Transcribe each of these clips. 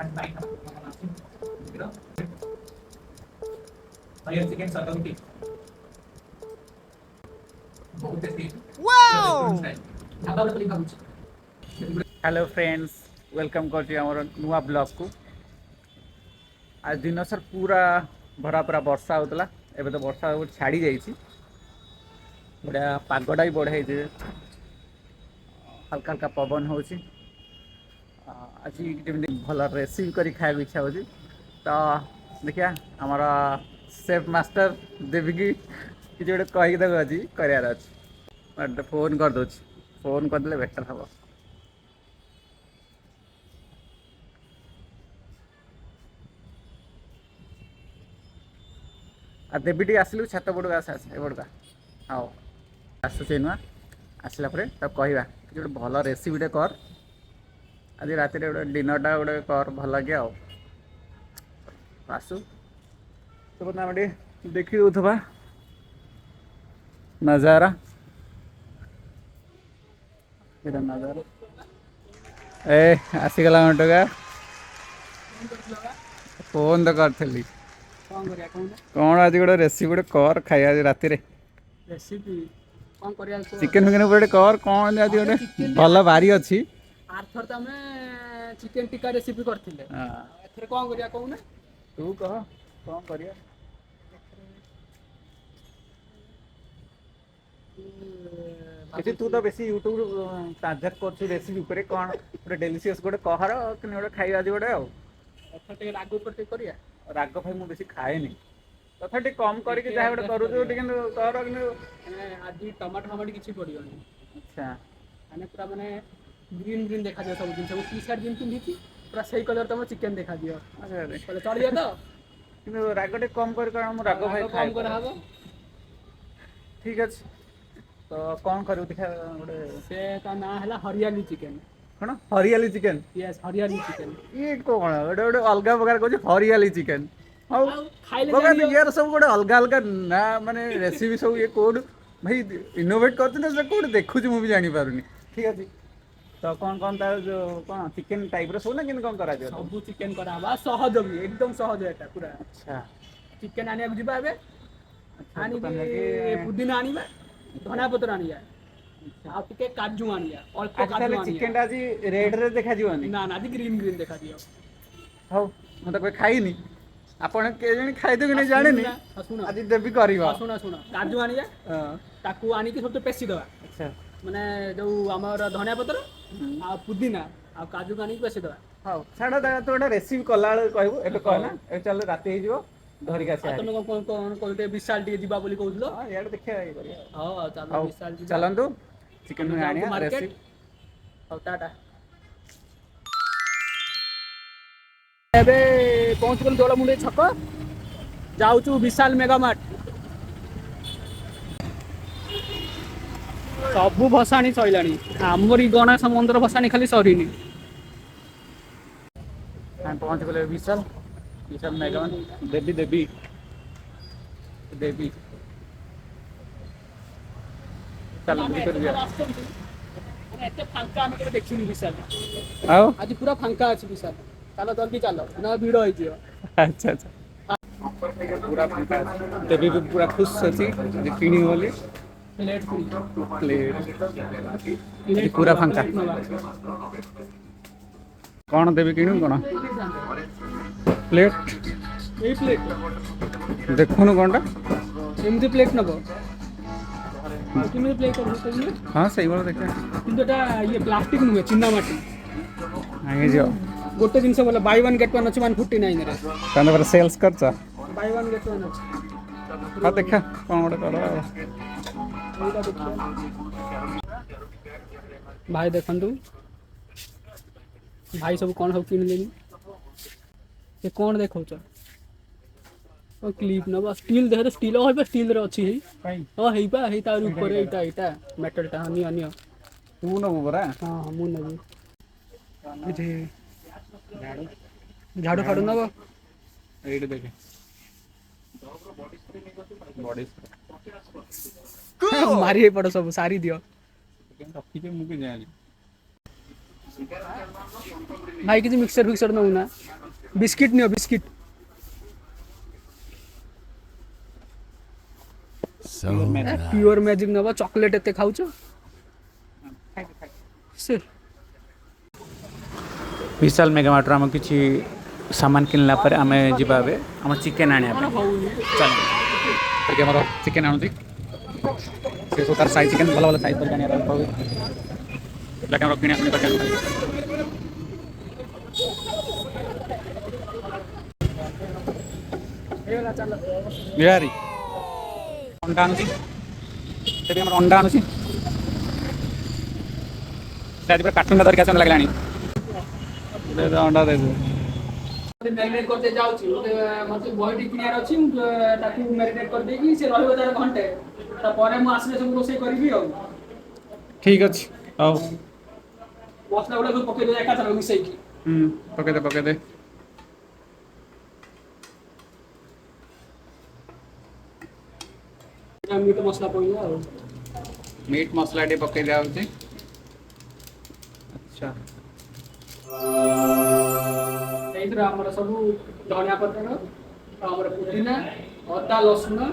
Hello friends, welcome कर नुआ blog को। आज दिन सर पूरा भरा पूरा वर्षा होता। एबे तो वर्षा छाड़ी जाइए, बढ़िया पागटा भी बढ़ाई हल्का हल्का पवन हो। आज जमी भल रेसिपी कर खाया इच्छा हो। तो देखिया आमर सेफ मास्टर देविकी कि गोटे कहीकि देखो आज करार अच्छे फोन करदे, फोन करदे बेटर हम। आ देवी टी आसलु छात पड़क आस एपड़का हाँ आसुचे नुआ आसला तब कहवा कि गोटे भल रेसिपीटे कर आज रात गोटे डिनरटा गोटे कर भल लगे आसु तो आम देखी दूसवा नजारा नजारा ए आसीगला घंटका फोन तो करी कौन आज गोटे रेसिपी गोटे कर खाई आज रात चिकेन फिकेन गोटे कर कौन आज गोटे भल बारी अच्छी आरथर तो हमें चिकन टिक्का रेसिपी करथिले एथरे कोन करिया कहूना तू कह कौन करिया किसी तू तो बेसी यूट्यूब ताजक करछु रेसिपी ऊपर कौन गोटे डेलीशियस गोटे कहर कि गोटे खाई आज गोटे एथर टे रागो पर करिया राग भाई मु बेसी खाएनी तथा टे कम करके जहाँ गोटे करू किंतु कर आज टमाटो टमाटो किछि पड़ियोनी। अच्छा माने पूरा माने ग्रीन ग्रीन देखा दियो सब दिन सब टी शर्ट जिन पिंधिची पूरा सही कलर तम चिकन देखा दियो पहले चल दियो तो किंतु राग टे कम कर कारण मु राग भाई कम कर हबो ठीक अछि। तो कौन करू देखा गोटे से ता ना हला हरियाली चिकन कौन हरियाली चिकन यस हरियाली चिकन ये कौन गोटे गोटे अलग प्रकार कहूँ हरियाली चिकन हाँ खाइले यार सब गोटे अलग अलग ना माने रेसिपी सब ये कोड भाई इनोवेट करते कोड देखुची मुझे जानी पारुनी ठीक अच्छे। तो कौन तार जो कौन चिकेन टाइप सब ना कौन करा सब चिकेन करा सहज भी एकदम सहज है पूरा। अच्छा चिकेन आनिया जीवा एबे आनी पुदीना आनिबा धनिया पत्र आनिया आ टिके काजू आनिया अल्प काजू आनिया चिकेन आज रेड रे देखा जीवनी ना ना ग्रीन ग्रीन देखा दियो हाउ मु तो कोई खाइनी आपण के जणी खाइ दो कि नहीं जाने नी आज देबी करबा सुना सुना काजू आनिया ताकू आनी के सब तो पेसी दवा। अच्छा माने जो हमर धनिया पत्र आ पुदीना आ काजू आनी के पेसी दवा हाउ छाड़ा तो गोटे रेसिपी कला कहबो एबे कहना ए चल रात हे जिवो धरिक आसे तने कोन कोते विशाल टी जीवा बोली कहउलो हां यार देखिया ए करिया हां चलो विशाल जी चलंतु चिकन में आनिया रेसिपी हाउ टाटा एबे पहुंच गल दोलमुंडे छक जाउचु विशाल मेगा मार्ट सबु भसाणी सइलाणी हमरी गणेश मंदिर भसाणी खाली सरीनी हम पहुंच गले विशाल विशाल मेगा मार्ट देवी देवी देवी चल कर दिया एते फांका हम केबे देखिनी विशाल आओ आज पूरा फांका अछि विशाल चलो जल्दी चलो ना भीड़ होई जियो। अच्छा अच्छा पूरा फांका देवी भी पूरा खुश अछि जे किनी बोली प्लेट प्लेट पूरा फांका कौन देवी किणु कौन प्लेट ए प्लेट देखुनु कौनटा एमती प्लेट नबो किमे प्लेट कर हाँ सही बोल देखा किंतु एटा ये प्लास्टिक नुहे चिन्ना माटी आगे जो गोटे जिनस बोला बाय वन गेट वन अछि 149 रे कांदा पर सेल्स करछ बाय वन गेट वन अछि हाँ देखा कौन गोटे कर एटा देखिया भाई देखंतु भाई सब कौन सब किन लेनी ये कौन देखौछ ओ क्लिप न बस स्टील देख स्टील हो बे स्टील रे अछि हे ओ हेई बा हेई तार ऊपर एटा मेटल टा हनी हनी तू न बरा हां मु नबी इथे झाड़ू फाड़ू नबो एड देखे बॉडी मारी पड़ो सब सारी दियो रखी के मुके जानी भाई किसी मिक्सर फिक्सर नौना biscuit neo biscuit pure magic नवा चॉकलेट एते खाउछ से विशाल मेगामार्टर आम किसी सामान किनला पर आम जीवा आम चिकेन आने चल आम चिकेन आणुची से सब तार साइज चिकेन भल भल साइज करके आने लेकिन हम किने अपने बिहारी अंडा आणुची तेबी हमर अंडा आणुची शायद पूरा कार्टून धरिक आसन लागलानी दे दे अंडा दे दे मैरिनेट करते जाउची मते बॉडी किनियार अछि ताकि मैरिनेट कर देकी से रहबो तार घंटे त परे मु आसले सब रोसे करबी आ ठीक अछि आओ मसला गुडा सब पके दे एका तरह मिसई की पके दे मीट मसला पइला मीट मसला टे पके दिया होची अच्छा एइथरा हमर सब धनिया पत्तर हमर पुदीना अदा लहसुन आ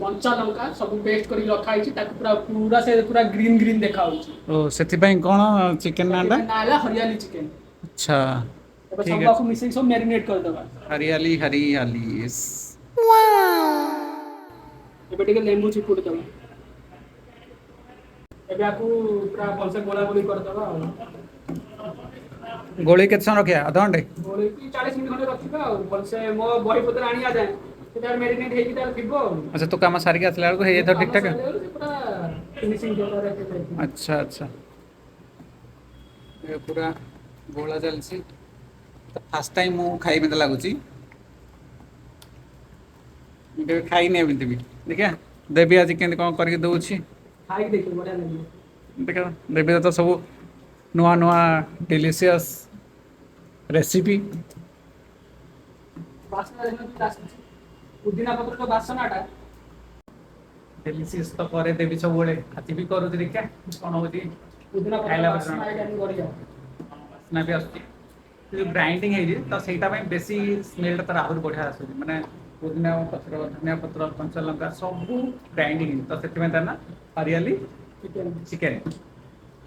कंचा लंका सब पेस्ट करी रखाई छी ताकि पूरा से पूरा ग्रीन ग्रीन देखा होची ओ सेति पई कोन चिकन नाडा नाला हरियाली चिकन अच्छा अब ठीक सब है आपको मिसई सब मैरिनेट कर देबा हरियाली हरियाली यस एबे टिके लेमु चिपुड़ देबा एबे आकू पूरा भलसे गोला गोली कर देबा गोली केते समय रखिया आधा घंटे गोली की 40 मिनिट खंडे रखिबा भलसे मो बही पत्र आनी आ जाए तार मैरिनेट हेकी तार थिबो अच्छा तो काम सारी के असला को हे तो ठीक ठाक है पूरा फिनिशिंग देता रहते अच्छा अच्छा ये पूरा गोला चलसी तो फर्स्ट टाइम मु खाई में लागुची के खाई ने एमती भी देखिया देवी आज केन कोन करके दउची खाई देखो बढ़िया लगे देखा देवी तो सब नुआ नुआ डिलीशियस रेसिपी वासना देखो की दास पुदीना पत्र तो वासनाटा डिलीशियस तो करे देवी सब बड़े खाती भी करू देखिया कोन होती पुदीना पत्र खाइला वासना आइटा नहीं बढ़िया वासना भी आसती जो ग्राइंडिंग है तो सेटा में बेसी स्मेल ता आहुर बढ़िया आसुची माने पुदीना पत्र धनिया पत्र कंचा लंका सब ग्राइंडिंग तो सेति में ना हरियाली चिकन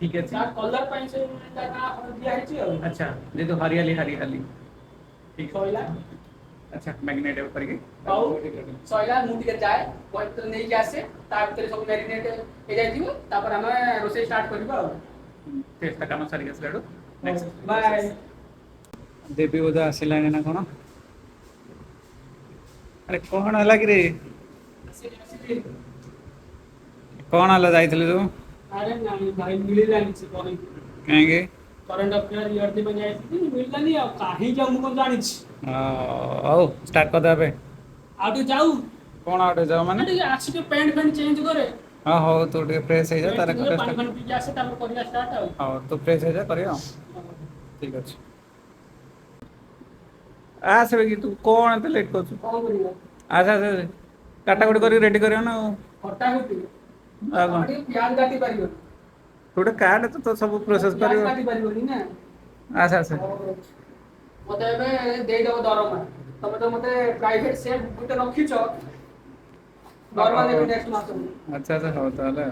ठीक है ता कलर ପାଇଁ से ता ना दिया है छी अच्छा जे तो हरियाली हरियाली ठीक सोइला अच्छा मैग्नेट करके ଆଉ ସଇଲା ମୁଁ ଟିକେ ଯାଏ ପଇତ୍ର ନେଇକି ଆସେ ତା ଭିତରେ ସବୁ ମ୍ୟାରିନେଟ୍ ହେଇଯାଇଥିବ ତାପରେ ଆମେ ରୋଷେଇ ଷ୍ଟାର୍ଟ କରିବା ଆଉ टेस्ट काम सारी आसलाडू नेक्स्ट ବାଏ देवी बोध आसिलानी ना कोन अरे कोन हला कि रे कोन हला जाइथिले तू अरे नहीं भाई मिलिलानी छी कोन कहेंगे करंट अफेयर ईयर दे बन जाई मिलिलानी आ काहे जाऊ मु कोन जानि छी आओ स्टार्ट कर देबे आ तो जाऊ कोन आउट जाओ माने अरे आछि के पैंट पैंट चेंज करे हां हो तो टे फ्रेश हो जा तारे पानी कर पानी पी आसे तापर करिया स्टार्ट आउ हां तो फ्रेश हो जा करियो ठीक अछि आ से कि तू कोन ते लेट कर कौन करिया अच्छा काटा कुटी करी रेडी करियो ना हटा होती आ कोन अरे प्याज काटी परियो तोटे कार्ड तो सब प्रोसेस प्याज करियो काटी परियोनी ना अच्छा अच्छा मते एबे देई दबो दरमा तमे तो मते प्राइवेट सेफ गुटे रखिछ दरमा देबे नेक्स्ट मास अच्छा अच्छा हो ताले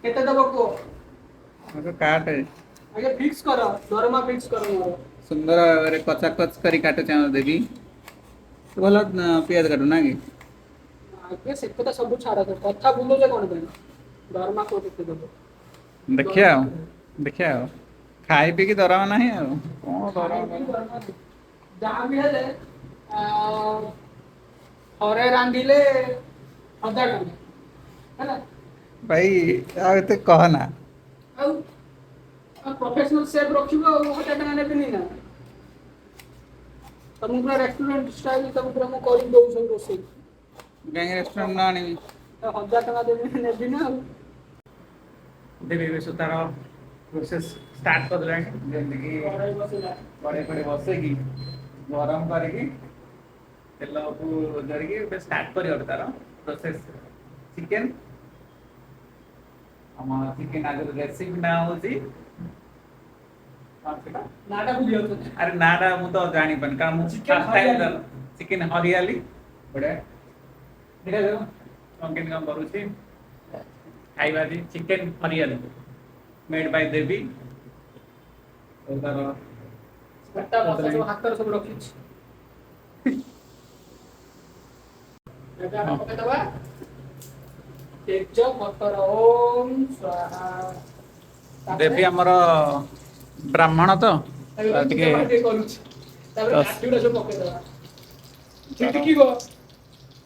केते दबो को मतलब काट है आगे फिक्स करो दरमा फिक्स करो मोर सुंदर भाବରେ कचा कच करी काटे चाह देवी तो भला पियाज काटू ना कि आगे से कथा सब छाड़ा कर कथा बोलो जे कोन पे दरमा को केते दबो देखिया खाई पी की दराव नहीं है कौन दराव जहाँ भी हेले हरे रांधिले 1000 टका है भाई आ ते कह ना प्रोफेशनल सेफ रखिबो 1000 टका नेबे नहीं ना तुम पूरा रेस्टोरेंट स्टाइल तुम पूरा मो करी दो सब रोसे कहीं रेस्टोरेंट ना आनी 1000 टका देबे नेबे ना देवी भी सुतार प्रोसेस स्टार्ट कर देलानी जेंति की बड़े बड़े बसेगी गरम करके तेल को धरिकी स्टार्ट करियो तार प्रोसेस चिकन हम चिकन आगे रेसिपी ना होची ନାଟା ଭୁଲି ଯାଉଛନ୍ତି। ଆରେ ନାଟା ମୁଁ ତ ଜାଣିପାରୁନି କାରଣ ମୁଁ Chicken first time hariyali. Chicken hariyali ବଢ଼ିଆ ଦେଖିଆ ଦେଖ କଣ କେମିତି କଣ କରୁଛି ଖାଇବା ଆଜି ଚିକେନ ହରିଆଲି ମେଡ୍ ବାଇ ଦେବୀ ତାର ଗୋଟା ମସଲା ସବୁ ହାତରେ ସବୁ ରଖିଛି। ଏବେ ଆମେ ହଁ ପକେଇଦବା ତେଜ ପତ୍ର ଓମ୍ ସ୍ୱାହା। ଦେବୀ ଆମର ବ୍ରାହ୍ମଣ ତ ତାପରେ ଟିକେ ପୂଜା ପାଠ ଟିକେ କରୁଛି। ତାପରେ ତ କାଜୁ ଗୁଡା ସବୁ ପକେଇଦବା। ଛିଟକିବ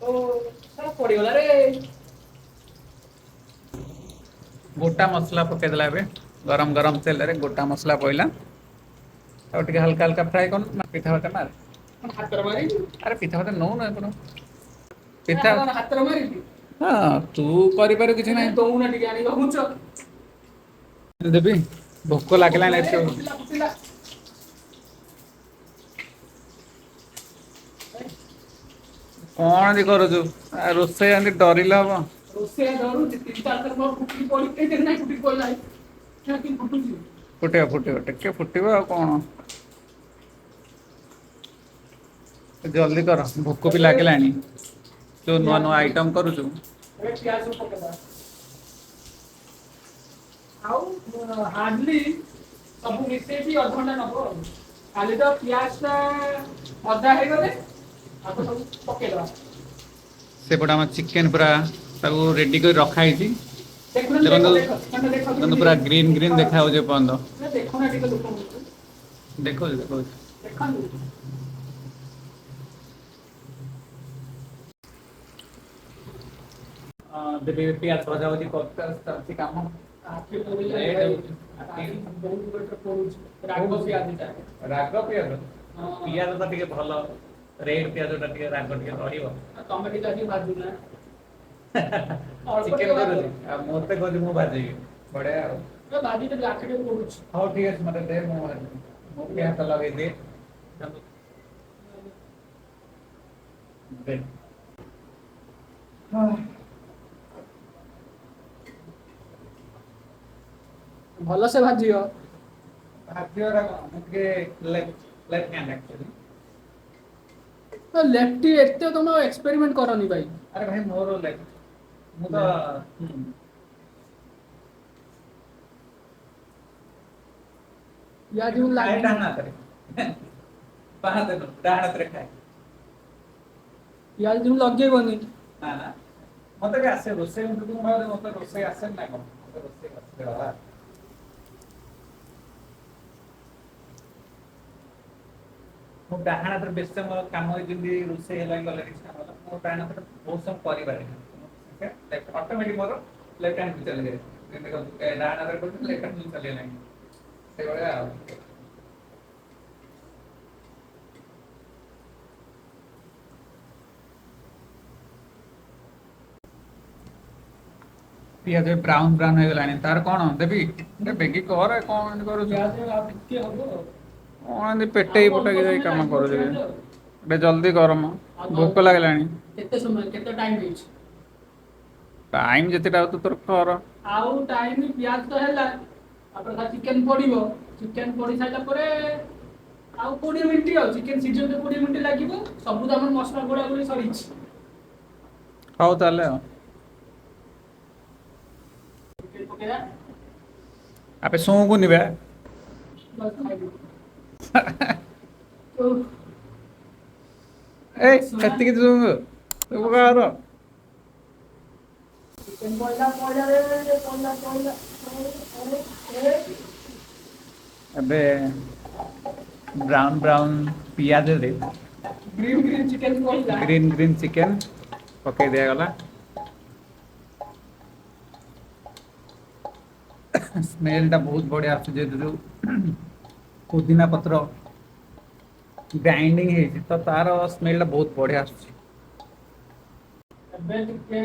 ଓ ଶଳା ପଡିଗଲା ରେ। ଗୋଟା ମସଲା ପକେଇଦେଲା ଏବେ ଗରମ ଗରମ ତେଲରେ ଗୋଟା ମସଲା ପଇଲା ଆଉ ଟିକେ ହାଲକା ହାଲକା ଫ୍ରାଏ କରନୁ ନା ପିଠା ପାଖେ ମାର କଣ ହାତରେ ମାରିବି? ଆରେ ପିଠା ପାଖେ ନଉନ ଏପଟ ଏ ପିଠା ହାତରେ ମାରିବି? ହଁ ତୁ କରିପାରିବୁ କିଛି ଏ ନାହିଁ ଦଉନା ଟିକେ ଆଣିକି ଭାବୁଛ। ଦେବି ଭୋକ ଲାଗିଲାଣି ଏଠୁ ଫୁଟିଲା। କଣ ଏନ୍ତି କରୁଛୁ ଆ ରୋଷେଇ ଏନ୍ତି ଡରିଲେ ହବ ରୋଷେଇଆ ଡରୁଛି ତିନି ଚାରି ଥର କଣ ଫୁଟିକି ପଡି ନାଇଁ ଫୁଟିକି ପଡିଲା କେମିତି ଫୁଟୁଛି। ଫୁଟିବ ଫୁଟିବ ଟିକେ ଫୁଟିବ ଆଉ କଣ ଜଲ୍ଦି କର ଭୋକ ବି ଏବେ ଲାଗିଲାଣି ଯୋଉ ନୂଆ ପିଆଜ ନୂଆ ଆଇଟମ କରୁଛୁ ଏବେ ପିଆଜ ପକେଇଦବା। ଆଉ ହାର୍ଡଲି ସବୁ ମିଶେଇକି ଅଧଘଣ୍ଟା ନବ ଆଉ ଖାଲି ତ ପିଆଜ ଟା ଅଦା ହେଇଗଲେ ଆଉ ତ ସବୁ ପକେଇଦବା। ସେପଟେ ଆମର ଚିକେନ ପୁରା ତାକୁ ରେଡି କରି ରଖା ହେଇଛି ଦେଖୁନ ଦେଖନ୍ତୁ ଦେଖ ଦେଖନ୍ତୁ ପୁରା ଗ୍ରୀନ୍ ଗ୍ରୀନ୍ ଦେଖା ଯାଉଛି ଏପର୍ଯ୍ୟନ୍ତ ଦେଖୁନା ଟିକେ ଲୋକଙ୍କୁ ଦେଖଉଛି ଦେଖଉଛି ଦେଖନ୍ତୁ। ଦେବୀ ପିଆଜ ଭଜା ଭଜି ଚାଲିଛି କାମ ଆଖି ଲେଟ୍ ହଉଛି ରାଗ ପିଆଜଟା। ରାଗ ପିଆଜ ହଁ। ପିଆଜ ତ ଟିକେ ଭଲ ରେଡ୍ ପିଆଜ ଟା ଟିକେ ରାଗ ଟିକେ ରହିବ ତମେ ଟିକେ ଆଜି ଭାଜୁନା ଅଳ୍ପ ଟିକେ ଚିକେନ ଭାଜ। କରୁଛି ଆଉ ମତେ କହୁଛି ମୁଁ ଭାଜିବି ବଢିଆ ଆଉ ଭାଜି ଦେବି ଆଖି ଟିକେ ପୋଡୁଛି। ହଉ ଠିକ ଅଛି ମତେ ଦେ ମୁଁ ଭାଜିବି ମୁଁ ବି ହାତ ଲଗେଇଦିଏ ଦେ ଭଲସେ ଭାଜିବ। ଭାଜିବାଟା କଣ ମୁଁ ଟିକେ ଲେଫ୍ଟ ହ୍ୟାଣ୍ଡ ଆକ୍ଚୁଆଲି ଲେଫ୍ଟି ଏତେ ତମେ ଏକ୍ସପେରିମେଣ୍ଟ କରନି ଭାଇ। ଆରେ ଭାଇ ମୋର ଲେଫ୍ଟ ମୁଁ ତ ପିଆଜ କିନ୍ତୁ ଖାଏ ଲାଗିନି। ଡାହାଣ ହାତରେ ବାଁ ହାତରେ ନୁହଁ ଡାହାଣ ହାତରେ ଖାଏ ପିଆଜ ଯେମିତି ଲଗେଇବନି। ନା ନା ମତେ ବି ଆସେ ରୋଷେଇ ମତେ ରୋଷେଇ ଆସେନି ନା କଣ ମତେ ରୋଷେଇ ଆସେ ବାବା ମୁଁ ଡାହାଣ ହାତରେ ବେଶୀ ସମୟ କାମ ଯେମିତି ରୋଷେଇ ହେଲା ଗଲେ କିଛି କାମ ହେଲା ମୁଁ ଡାହାଣ ହାତରେ ବହୁତ ସମୟ କରିପାରେନି ଅଟୋମେଟିକ ମୋର ଲେଫ୍ଟ ହ୍ୟାଣ୍ଡ ଚାଲିଯାଏ ଡାହାଣ ହାତରେ କରୁଥିଲି ଲେଫ୍ଟ ହ୍ୟାଣ୍ଡ ଚାଲିଗଲାଣି ସେଇଭଳିଆ ଆଉ ପିଆଜ ବ୍ରାଉନ ବ୍ରାଉନ ହେଇଗଲାଣି ତାର କଣ ଦେବି ବେଗି କର କଣ ଏମିତି କରୁଛୁ ପିଆଜ ଆଉ ଟିକେ ହବ ଆଉ। କଣ ଏମିତି ପେଟେଇ ଆଉ ଅଳ୍ପ ପଟେଇକି ଯାଇ ସମୟ କାମ ଲାଗିବ କରୁଛୁ ପିଆଜ ଆଉ। ଏବେ ଜଲ୍ଦି କରମ ଆଉ ଭୋକ ଲାଗିଲାଣି କେତେ ସମୟ କେତେ ଟାଇମ ହେଇଛି? ଟାଇମ ଯେତେଟା ଆଉ ତୁ ତୋର କର ଆଉ ଟାଇମ ପିଆଜ ତ ହେଲା ତାପରେ ଚିକେନ ପଡିବ ଚିକେନ ପଡି ସାରିଲା ପରେ ଆଉ 20 ମିନିଟ୍ ଆଉ ଚିକେନ ସିଝିବାକୁ 20 ମିନିଟ୍ ଲାଗିବ ସବୁ ତ ଆମର ମସଲା ଗୋଳା ଗୋଳି ସରିଛି। ହଉ ତାହେଲେ ଆଉ ଚିକେନ ପକେଇବା ଆବେ ଶୁଙ୍ଗୁନି ବେ ବସ ଖାଇବୁ ଏଇ ସେତିକି ଶୁଙ୍ଗୁ ଉପକାର ଚିକେନ ପଇଲା ଏବେ ବ୍ରାଉନ ବ୍ରାଉନ ପିଆଜରେ ଗ୍ରୀନ୍ ଗ୍ରୀନ୍ ଚିକେନ ପଇଲା। ଗ୍ରୀନ୍ ଗ୍ରୀନ୍ ଚିକେନ ପକେଇ ଦିଆଗଲା ସ୍ମେଲ ଟା ବହୁତ ବଢିଆ ଆସୁଛି ଯେହେତୁ ପୁଦିନା ପତ୍ର ଗ୍ରାଇଣ୍ଡିଙ୍ଗ ହେଇଛି ତ ତାର ସ୍ମେଲ ଟା ବହୁତ ବଢିଆ ଆସୁଛି ଏବେ ଟିକେ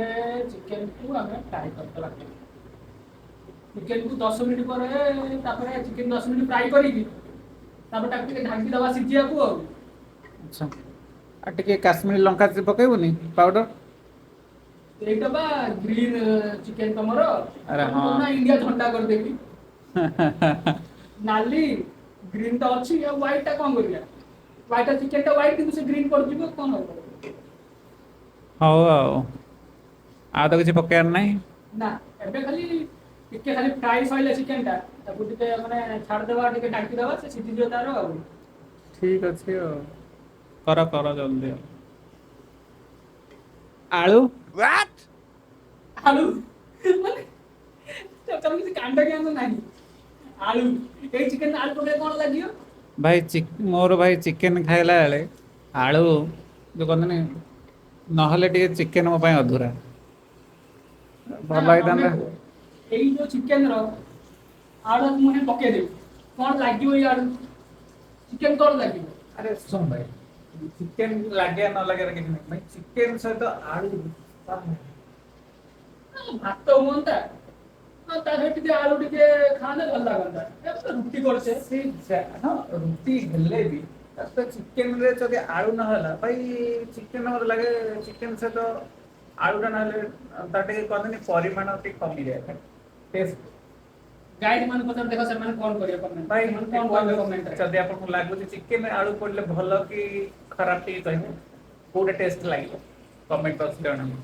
ଚିକେନକୁ ଆମେ ଫ୍ରାଏ କରିଦେବା ଚିକେନକୁ 10 ମିନିଟ୍ ପରେ ତାପରେ ଚିକେନ 10 ମିନିଟ୍ ଫ୍ରାଏ କରିକି ତାପରେ ତାକୁ ଟିକେ ଢାଙ୍କି ଦବା ସିଝିବାକୁ ଆଉ ଆଚ୍ଛା ଆଉ ଟିକେ କାଶ୍ମୀରୀ ଲଙ୍କା ପକେଇବୁନି ପାଉଡର ଏଇଟା ବା ଗ୍ରୀନ୍ ଚିକେନ ତମର ଆରେ ତାକୁ ହଁ କହୁନା ଇଣ୍ଡିଆ ଝଣ୍ଡା କରିଦେବି ନାଲି ग्रीन तो अच्छी या व्हाइट टा कौन करिया व्हाइट चिकेन टा व्हाइट किंतु से ग्रीन पड़ जिवो कोन हो ହଉ ଆଉ ତ କିଛି ପକେଇବାର ନାହିଁ। ना एबे खाली टिके खाली फ्राई सइले चिकेन टा ताकू टिके माने छाड़ देबा टिके ढाकी देबा से सिद्धि जो तारो आ ଠିକ ଅଛି ଆଉ କର କର ଜଲ୍ଦି ଆଉ। ଆଳୁ आलू माने तो तम किसी कांडा के अंदर नहीं आलू ए चिकेन आलू पके कोन लागियो ଭାଇ ମୋର ଭାଇ ଚିକେନ ଖାଇଲା ବେଳେ ଆଳୁ ଯୋଉ କହନ୍ତିନି ନହେଲେ ଟିକେ ଚିକେନ ମୋ ପାଇଁ ଅଧୁରା। ଭଲ ହେଇଥାନ୍ତା। ଏଇ ଯୋଉ ଚିକେନ ର ଆଳୁ ମୁहे ପକେ ଦେ कोन लागियो ई आलू चिकेन कोन लागियो ଆରେ ଶୁଣ ଭାଇ ଚିକେନ ଲାଗେ ନ ଲାଗେ କିଛି ନାହିଁ ଭାଇ ଚିକେନ ସହିତ ଆଳୁ ଭାତ ହୁଅନ୍ତା ତା ସହିତ ଟିକେ ଆଳୁ ଟିକେ ଖାଆନ୍ତେ ଭଲ ଲାଗନ୍ତା ଏବେ ତ ରୁଟି କରୁଛେ ହଁ ରୁଟି ହେଲେ ବି ତା ସହିତ ଚିକେନରେ ଯଦି ଆଳୁ ନହେଲା ଭାଇ ଚିକେନ ମତେ ଲାଗେ ଚିକେନ ସହିତ ଆଳୁଟା ନହେଲେ ତା ଟିକେ କହନ୍ତିନି ପରିମାଣ ଟିକେ କମିଯାଏ ଟେଷ୍ଟ। ଗାଇଡ ମାନ ପଚାର ଦେଖ ସେମାନେ କଣ କରିବେ କମେଣ୍ଟ ଭାଇ ସେମାନେ କଣ କହିବେ କମେଣ୍ଟ ରେ ଯଦି ଆପଣଙ୍କୁ ଲାଗୁଛି ଚିକେନ ଆଳୁ ପଡିଲେ ଭଲ କି ଖରାପ ଟିକେ କହିବେ କୋଉଟା ଟେଷ୍ଟ ଲାଗିବ କମେଣ୍ଟ ବକ୍ସ ଜଣାନ୍ତୁ।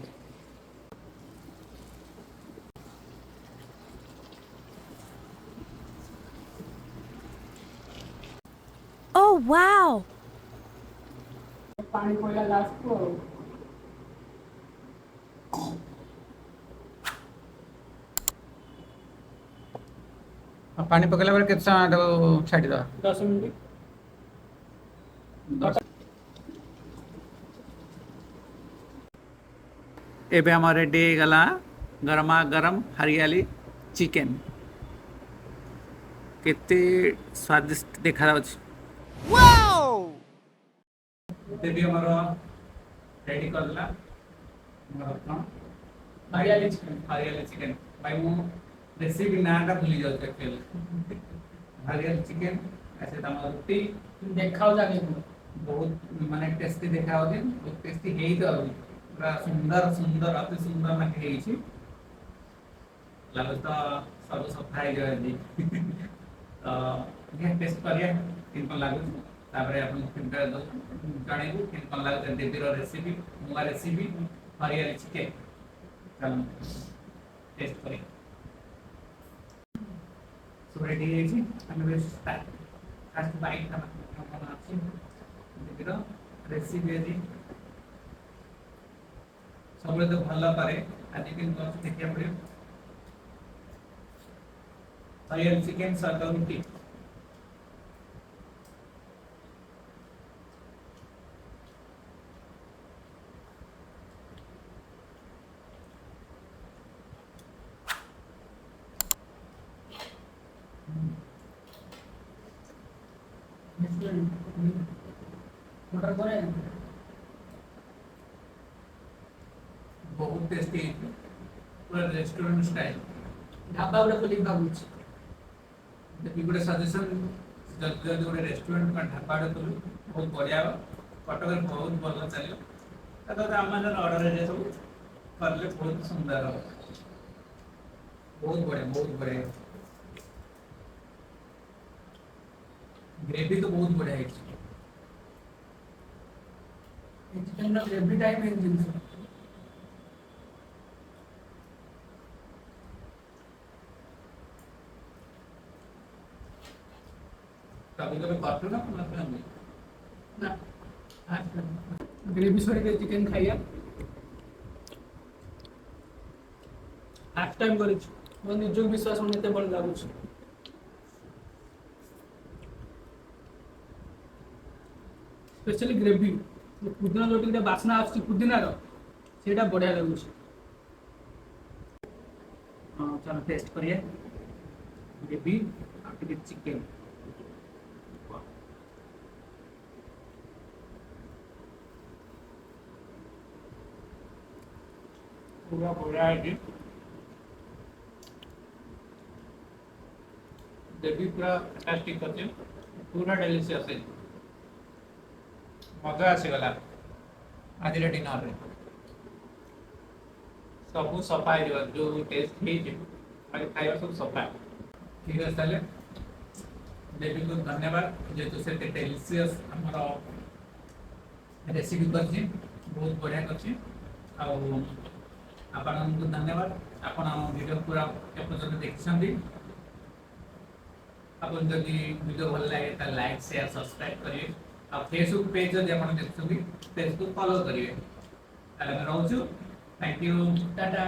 Oh, wow! ପାଣି ପଇଲା ଲାଷ୍ଟ କୁ ଆଉ ପାଣି ପକେଇଲା ପରେ କେତେ ସମୟ ତାକୁ ଛାଡ଼ିଦେବା 10 ମିନିଟ ଏବେ ଆମର ରେଡି ହେଇଗଲା ଗରମା ଗରମ ହରିଆଲି ଚିକେନ କେତେ ସ୍ୱାଦିଷ୍ଟ ଦେଖାଯାଉଛି। ଦେବୀ ଆମର ରେଡି କରିଦେଲା ହରିଆଲି ଚିକେନ ହରିଆଲି ଚିକେନ ଭାଇ ମୁଁ ରେସିପି ନାଁଟା ଭୁଲି ଯାଉଛି ଆକ୍ଚୁଆଲି ହରିଆଲି ଚିକେନ ଆଚ୍ଛା ତମ ରୁଟି ଦେଖାଉ ଜାगे ବହୁତ ମାନେ ଟେଷ୍ଟି ଦେଖାଯାଉଛି ବହୁତ ଟେଷ୍ଟି ହେଇଯାଉଛି ପୁରା ସୁନ୍ଦର ସୁନ୍ଦର ଅତି ସୁନ୍ଦର ମାନେ ହେଇଛି ଲାଗୁଛି ତ ସବୁ ସଫା ହେଇଯିବ ଆଜି ତ ଟେଷ୍ଟ କରିବା କେମିତି କ'ଣ ଲାଗୁଛି ତାପରେ ଆପଣଙ୍କୁ ଫିଡବ୍ୟାକ୍ ଜଣେଇବୁ କେମିତି କ'ଣ ଲାଗୁଛି ଦେବୀର ରେସିପି ନୂଆ ରେସିପି ହରିଆଲି ଚିକେନ ଚାଲନ୍ତୁ ଟେଷ୍ଟ କରିବା ସବୁ ରେଡି ହେଇଯାଇଛି ଆମେ ଫାଷ୍ଟ ବାଇଟ୍ କ'ଣ ଅଛି ଦେବୀର ରେସିପି ଆଜି ସବୁବେଳେ ତ ଭଲ କରେ ଆଜି କେମିତି ଅଛି ଦେଖିବାକୁ ପଡ଼ିବ ହରିଆଲି ଚିକେନ ସହିତ ରୁଟି मटर करे बहुत टेस्टी पूरा रेस्टोरेंट स्टाइल ढाबा गुड़ा खोलिक भाबुछ देखि गोटे सजेशन जल्दी जल्दी गोटे रेस्टोरेंट का ढाबा खोलु बहुत बढ़िया कटक बहुत भल चलो आम ऑर्डर है सब करले बहुत सुंदर बहुत बढ़िया ग्रेवी तो बहुत बढ़िया है चिकन ना एवरी टाइम एक दिन कभी कभी करते ना ना ग्रेवी सॉरी के चिकन खाइया फर्स्ट टाइम करिछ मन निजो विश्वास होनेते बड़ लागुछ स्पेशली ग्रेवी पुदीना जो टिके बासना आछि पुदीना रो सेटा बढ़िया लागुछ हाँ चलो टेस्ट करिए ग्रेवी और चिकेन पूरा बढ़िया है ग्रेवी पूरा फैंटास्टिक अच्छे पूरा डेलीशियस है मजा आसीगला आज डिनर रे सब सफा है जो टेस्ट है खाଇବା सब सफा ठीक है ताले देवी को धन्यवाद जेहेतु से डेलीशियस हमर रेसिपी करछि बहुत बढ़िया करछि आपको धन्यवाद आपण वीडियो पूरा एपर्यंत देखिसंती अपन जदि वीडियो भल लगे तो लाइक शेयर सब्सक्राइब करिए और फेसबुक पेज जदि आपण देखिसंती पेज को फॉलो करिए ताले रहउछु थैंक यू टाटा।